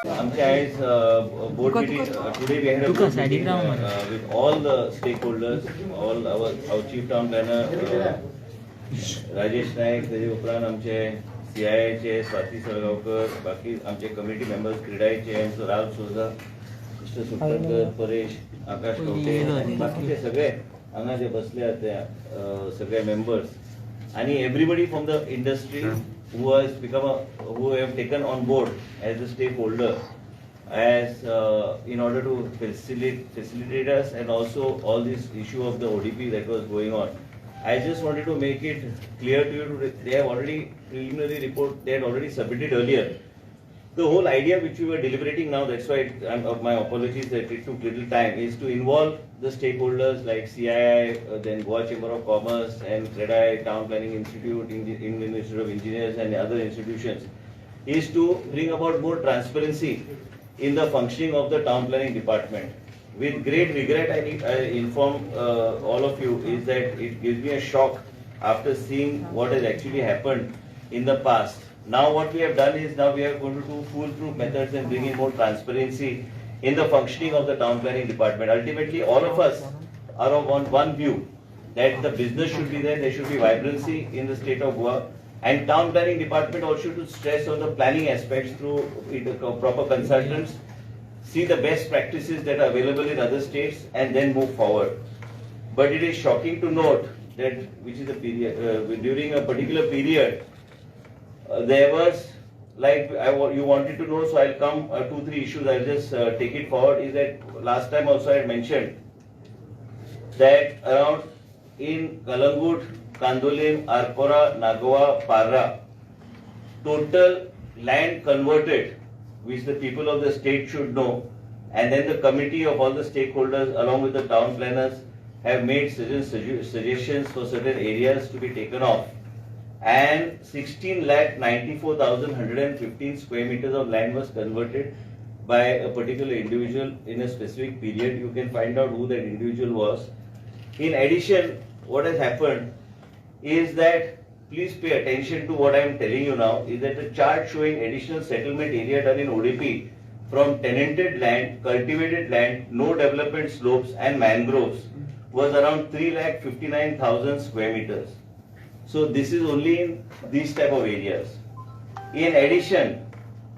आमच्या आज board meeting today we had a board meeting with all the stakeholders, all our chief town planner Rajesh Naik, त्याचे उपरांत आमचे CII चे स्वाती सळगावकर, बाकी आमचे कमिटी मेंबर्स क्रीडाचे राव सोजा, मिस्टर सुटकर, परेश, आकाश कवटे आणि बाकीचे सगळे हांगा जे बसले आहेत सगळे मेंबर्स आणि everybody from the industry who has become who have taken on board as a stakeholder as in order to facilitate us and also all this issue of the ODP that was going on. I just wanted to make it clear to you, they have already preliminary report, they had already submitted earlier. The whole idea which we were deliberating now, that's why my apologies that it took little time, is to involve the stakeholders like CII, then Goa Chamber of Commerce and CREDAI, Town Planning Institute, Indian Institute of Engineers and other institutions, is to bring about more transparency in the functioning of the town planning department. With great regret, I inform all of you is that it gives me a shock after seeing what has actually happened in the past. Now what we have done is now we are going to do foolproof methods and bring in more transparency in the functioning of the town planning department. Ultimately, all of us are on one view that the business should be there, there should be vibrancy in the state of Goa, and town planning department also to stress on the planning aspects through proper consultants, see the best practices that are available in other states and then move forward. But it is shocking to note that which is a period during a particular period there was like you wanted to know, so I'll come 2-3 issues. I'll just take it forward. Is that last time also I had mentioned that around in Kalangut, Kandolim, Arpora, Nagawa, Parra, total land converted, which the people of the state should know, and then the committee of all the stakeholders along with the town planners have made suggestions for certain areas to be taken off. And 16,94,115 square meters of land was converted by a particular individual in a specific period. You can find out who that individual was. In addition, what has happened is that, please pay attention to what I am telling you now, is that the chart showing additional settlement area done in ODP from tenanted land, cultivated land, no development slopes and mangroves was around 3,59,000 square meters. So this is only in these type of areas. In addition,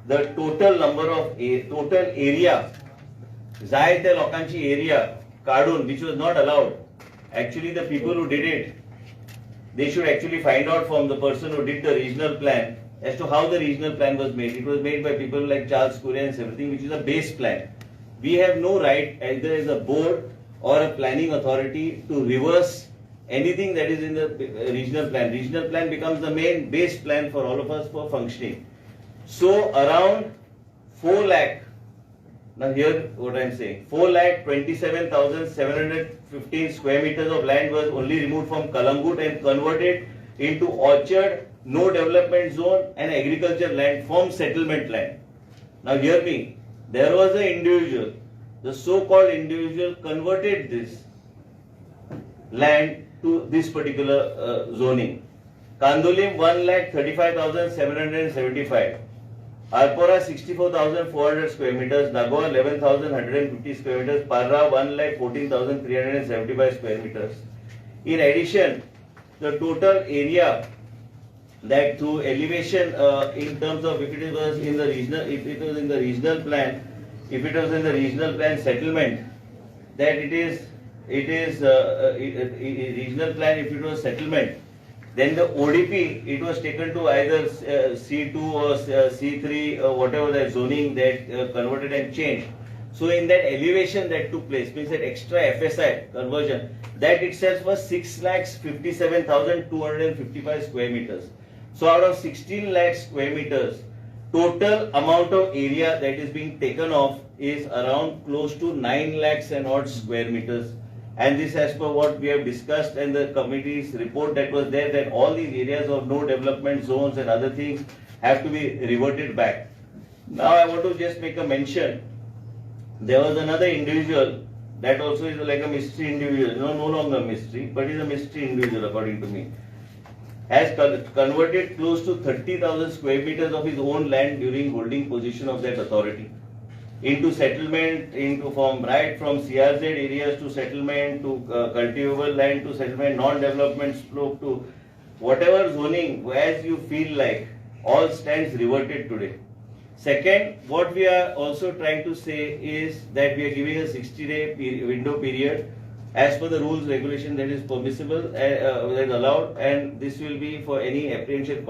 the total number of total area, जाय त्या लोकांची area काढून, which was not allowed. Actually, the people who did it, they should actually find out from the person who did the regional plan as to how the regional plan was made. It was made by people like Charles Kurian and everything, which is a base plan. We have no right, either as a board or a planning authority, to reverse anything that is in the regional plan. Regional plan becomes the main base plan for all of us for functioning. So around 4 lakh, now here what I am saying, 4,27,715 square meters of land was only removed from Kalangut and converted into orchard, no development zone and agriculture land from settlement land. Now hear me, there was an individual, the so-called individual converted this land to this particular zoning. Kandolim 1,35,775, Arpora 64,400 square meters, Nagawa 11,150 square meters, Parra 1,14,375 square meters. In addition, the total area that through elevation in terms of if it was in the regional, if it was in the regional plan, if it was in the regional plan settlement, that it is regional plan, if it was settlement, then the ODP, it was taken to either C2 or C3 or whatever the zoning that converted and changed. So in that elevation that took place, means that extra FSI conversion, that itself was 6,57,255 square meters. So out of 16 lakh square meters, total amount of area that is being taken off is around close to 9 lakhs and odd square meters. And this as per what we have discussed and the committee's report that was there, that all these areas of no development zones and other things have to be reverted back. Now I want to just make a mention. There was another individual that also is like a mystery individual, no longer a mystery, but is a mystery individual according to me. has converted close to 30,000 square meters of his own land during holding position of that authority into settlement, from CRZ areas to settlement, to cultivable land to settlement, non-development slope to whatever zoning, as you feel like, all stands reverted today. Second, what we are also trying to say is that we are giving a 60-day window period as per the rules regulation that is permissible, that is allowed, and this will be for any apprehension.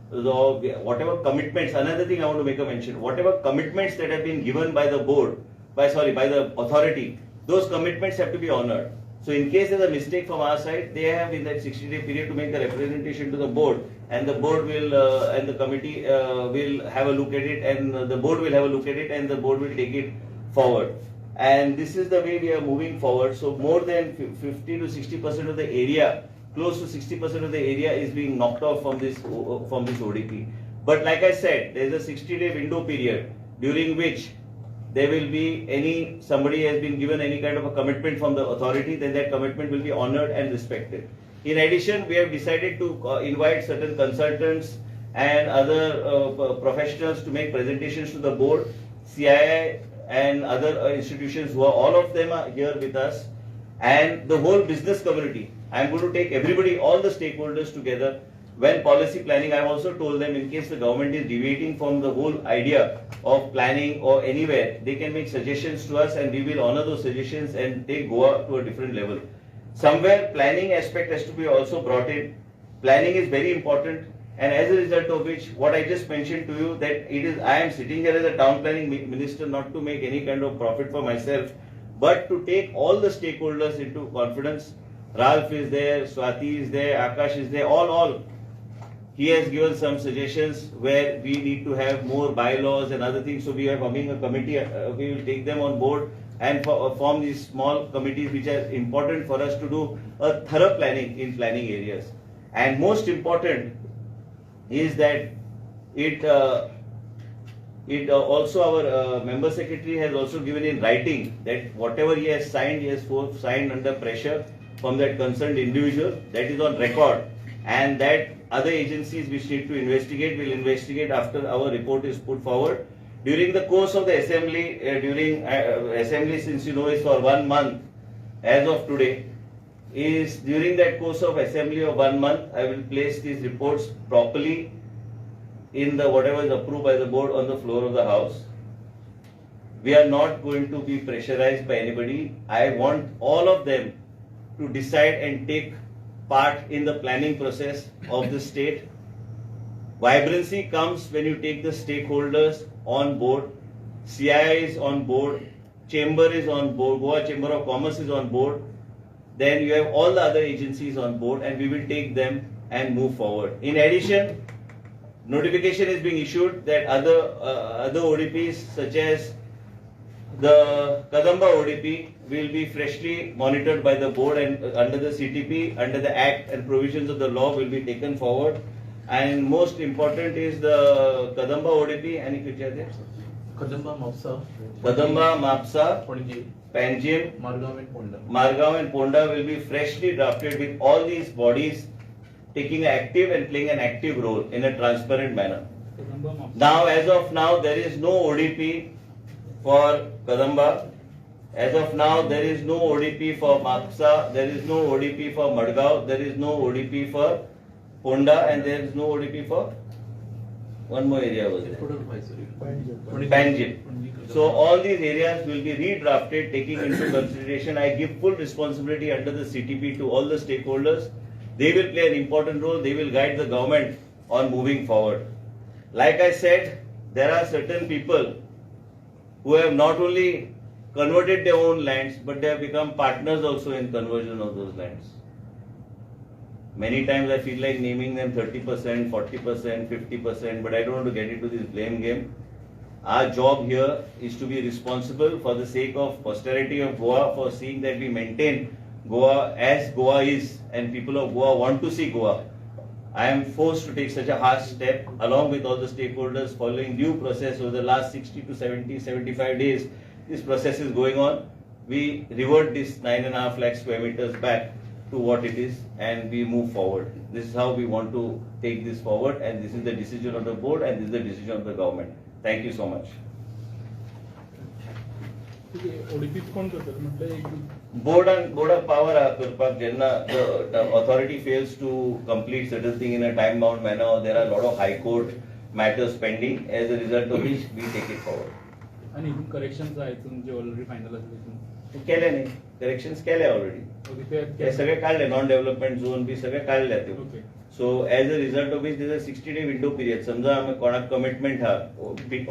Whatever commitments, another thing I want to make a mention, whatever commitments that have been given by the board, by the authority, those commitments have to be honored. So in case there's a mistake from our side, they have in that 60-day period to make a representation to the board, and the board will and the committee will have a look at it, and the board will have a look at it, and the board will take it forward. And this is the way we are moving forward. So more than 50 to 60% of the area, close to 60% of the area is being knocked off from this ODP. But like I said, there is a 60-day window period during which there will be somebody has been given any kind of a commitment from the authority, then that commitment will be honored and respected. In addition, we have decided to invite certain consultants and other professionals to make presentations to the board, CII and other institutions who are, all of them are here with us, and the whole business community. I am going to take everybody, all the stakeholders together. When policy planning, I have also told them, in case the government is deviating from the whole idea of planning or anywhere, they can make suggestions to us and we will honor those suggestions and take Goa to a different level. Somewhere planning aspect has to be also brought in. Planning is very important, and as a result of which, what I just mentioned to you, that I am sitting here as a town planning minister not to make any kind of profit for myself, but to take all the stakeholders into confidence. Ralph is there, Swati is there, Akash is there, all. He has given some suggestions where we need to have more bylaws and other things. So we are forming a committee. We will take them on board and form these small committees which are important for us to do a thorough planning in planning areas. And most important is that also our member secretary has also given in writing that whatever he has signed signed under pressure from that concerned individual. That is on record, and that other agencies which need to investigate will investigate after our report is put forward. During the course of the assembly, assembly, since you know is for 1 month as of today, is during that course of assembly of 1 month, I will place these reports properly in the whatever is approved by the board on the floor of the house. We are not going to be pressurized by anybody. I want all of them to decide and take part in the planning process of the state. Vibrancy comes when you take the stakeholders on board. CII is on board, Chamber is on board, Goa Chamber of Commerce is on board. Then you have all the other agencies on board, and we will take them and move forward. In addition, notification is being issued that other ODPs such as the Kadamba ODP will be freshly monitored by the board, and under the CTP, under the Act and provisions of the law will be taken forward. And most important is the Kadamba ODP. Any picture there? Kadamba, Mapsa, Panjim, Margaon and Ponda will be freshly drafted with all these bodies taking active and playing an active role in a transparent manner. Now, as of now, there is no ODP for Kadamba. As of now, there is no ODP for Mapsa, there is no ODP for Madgaon, there is no ODP for Ponda, and there is no ODP for one more area was there. Panjim. So all these areas will be redrafted, taking into consideration. I give full responsibility under the CTP to all the stakeholders. They will play an important role. They will guide the government on moving forward. Like I said, there are certain people who have not only converted their own lands, but they have become partners also in conversion of those lands. Many times I feel like naming them 30%, 40%, 50%, but I don't want to get into this blame game. Our job here is to be responsible for the sake of posterity of Goa, for seeing that we maintain Goa as Goa is, and people of Goa want to see Goa. I am forced to take such a harsh step along with all the stakeholders following due process over the last 60 to 70, 75 days. This process is going on. We revert this 9.5 lakh square meters back. to what it is and we move forward. This is how we want to take this forward, and this is the decision of the board and this is the decision of the government. Thank you so much. ओडीपीत कोण करतात म्हटलं एक Board of power करपाक जेन्ना the authority fails to complete certain thing in a time bound manner, there are a lot of high court matters pending, as a result of which we take it forward. आणि corrections आहेत जे already final असले केले नाही, corrections केले already, ते सगळे काढले, non development zone B सगळे काढले ते. Okay so as a result of it is a 60-day window period. समजा आम्ही कोणाक कमिटमेंट हा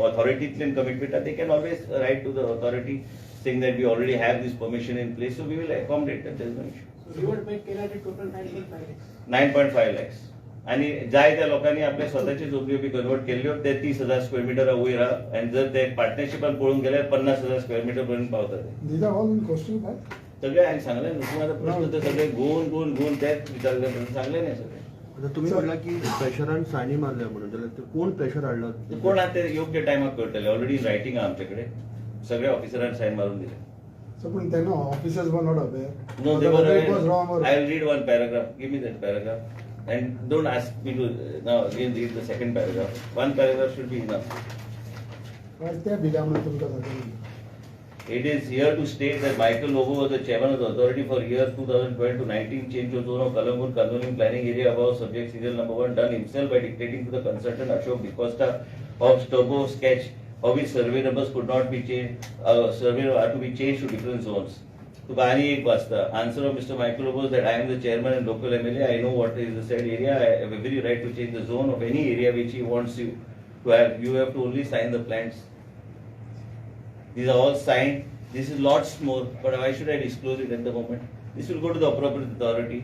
ऑथॉरिटीतल्यान कमिटमेंट हा, they can always write to the authority saying that we already have this permission in place, so we will accommodate that. There is no issue. So reward back केला ते total 9.5 lakhs. 9.5 lakhs. आणि जाय त्या लोकांनी आपल्या स्वतःची झोपडी B convert केल्यो, ते 30,000 स्क्वेअर मीटर वयर आहा, आणि जर ते पार्टनरशिपान पळून गेल्यार 50,000 स्क्वेअर मीटर पर्यंत पावतात ते. These are all in coastal belt. सगळे हांवें सांगले न्हू, तुम्हाला प्रश्न ते सगळे गुण तेच विचारले सांगले नाही सगळे. आता तुम्ही म्हणला की प्रेशरान सायनी मारल्या म्हणून, जाल्यार ते कोण प्रेशर हाडला? कोण आहात ते योग्य टायमाक करतले. ऑलरेडी रायटिंग आहा आमच्याकडे, सगळ्या ऑफिसरांनी सायन मारून दिले. So पण त्यांना officers were not aware. No, they were Whether it was aware. wrong or I'll read one paragraph. Give me that paragraph. And don't ask me to now again read the second paragraph. One paragraph should be enough. Right there दिल्यामुळे तुमका सांगितलं. It is here to state that Michael Lobo was the chairman of the authority for years 2012 to 19, change of zone of Kalangur, Kandolim planning area above subject serial number 1 done himself by dictating to the consultant Ashok Dicosta of Turbo Sketch of which survey numbers could not be changed, survey are to be changed to different zones. So Bani ek wasta. Answer of Mr. Michael Lobo is that I am the chairman and local MLA. I know what is the said area. I have every right to change the zone of any area which he wants you to have. You have to only sign the plans. These are all signed. This is lots more, but why should I disclose it at the moment? This will go to the appropriate authority.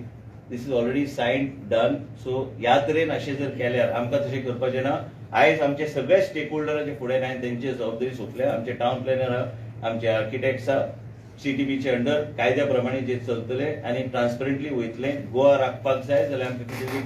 This is already signed, done. So ह्या तरेन अशें जर केल्यार आमकां तशें करपाचें ना. आयज आमचे सगळे स्टेक होल्डरांचे फुडें हांवें तेंची जबाबदारी सोंपल्या. आमचे टाउन प्लॅनर आहा, आमचे आर्किटेक्ट्स आहा, CTBचे अंडर कायद्या प्रमाणे जे चलतले आनी ट्रान्सपरंटली वयतले. गोवा राखपाक जाय जाल्यार आमकां कितें तरी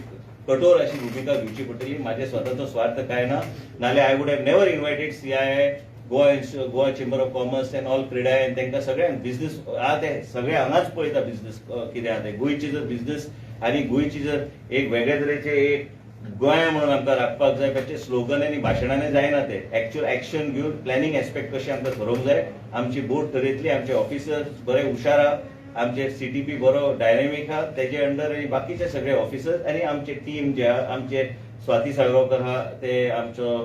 कठोर अशी भूमिका घेवची पडटली. म्हाजे स्वताचो स्वार्थ काय ना, नाल्यार I would have never invited CII, Goa chamber of commerce and all CREDAI, आनी तांकां सगळ्यांक बिझनेस आहा ते सगळे हांगाच पळयता बिझनेस कितें आहा ते. गोंयची जर बिझनेस आनी गोंयची जर एक वेगळे तरेचे एक गोंय म्हणून आमकां राखपाक जाय, कशें स्लोगन आनी भाशणांनी जायना ते. एक्च्युअल एक्शन घेवन प्लॅनिंग एस्पेक्ट कशें आमकां ठरोवंक जाय. आमची बोर्ड ठरयतली, आमचे ऑफिसर्स बरे हुशार आहा, आमचे CTP बरो डायनेमीक आहा, तेजे अंडर आनी बाकीचे सगळे ऑफिसर्स आनी आमचे टीम जे आहा, आमचे स्वाती साळगांवकर आहा, ते आमचो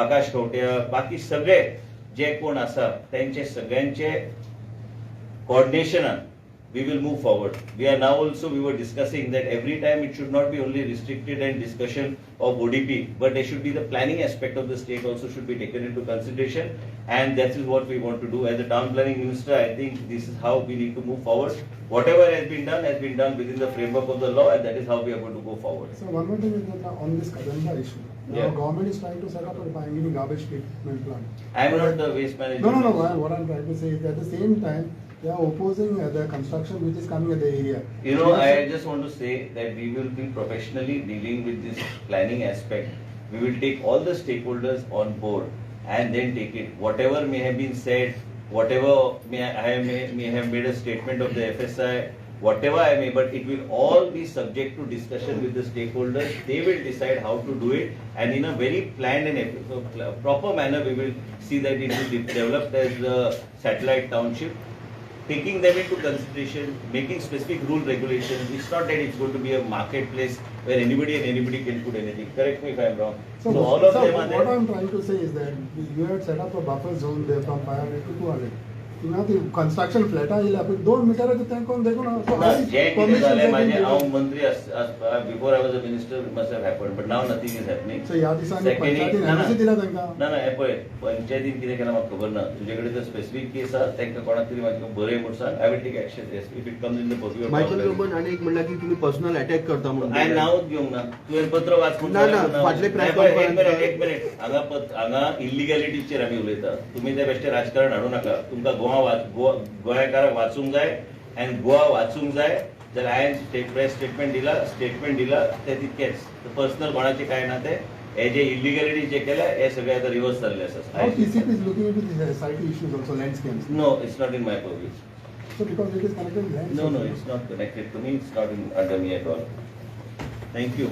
आकाश खवटे आहा, बाकी सगळे जे कोण आसा तेंचे सगळ्यांचे कोऑर्डिनेशनान we will move forward. We are now also, we were discussing that every time it should not be only restricted and discussion of ODP, but there should be the planning aspect of the state also should be taken into consideration, and that is what we want to do. As a town planning minister, I think this is how we need to move forward. Whatever has been done within the framework of the law, and that is how we are going to go forward. So one more thing is that on this Kadamba issue, now Yeah. government is trying to set up a Pangini garbage treatment plant. I am not the waste management. No. What I'm trying to say is at the same time, they are opposing the construction which is coming at the area. You know, I just want to say that we will be professionally dealing with this planning aspect. We will take all the stakeholders on board and then take it. Whatever may have been said, whatever may have made a statement of the FSI, whatever I may, but it will all be subject to discussion with the stakeholders. They will decide how to do it, and in a very planned and proper manner, we will see that it will be developed as a satellite township. Taking them into consideration, making specific rule regulations. It's not that it's going to be a marketplace where anybody can put anything. Correct me if I'm wrong. So all of them are there. What I'm trying to say is that you had set up a buffer zone there from 500 to 200. Now the construction flat आयिल्ले आपण 2 मिटराचे तेंकोन देखून जे कितें जालें माझे हांव मंत्री before I was a minister must have happened, but now nothing is happening. So ह्या दिसांनी पंचायतीन एनओसी दिला तांकां. ना हे पळय, पंचायतीन कितें केलां म्हाका खबर ना. तुजे कडेन जर स्पेसिफीक केस आसा तांकां कोणाक तरी म्हाका बरय म्हूण सांग. I will take action if it comes in the purview of Michael Lobo आणि एक म्हणला की तुम्ही पर्सनल अटॅक करता म्हणून. हांवें नांवच घेवंक ना. तुवें पत्र वाचून ना, फाटले press conference एक मिनिट हांगा इल्लिगॅलिटीचेर आमी उलयता. तुमी ते बेश्टे राजकारण हाडूं नाका. तुमकां गोंयकारांक वाचूंक जाय आनी गोवा वाचूंक जाय जाल्यार हांवें प्रेस स्टेटमेंट दिला ते तितकेच. पर्सनल कोणाचे काय ना ते. हे जे इल्लिगॅलिटी जे केल्या हे सगळे आता रिवर्स जाल्ले How आसा. TCP is looking into the SIT issues also, land schemes. No, it's not in my purview. So because it is connected with land. No, no, it's not connected to me, it's not under me at all. Thank you.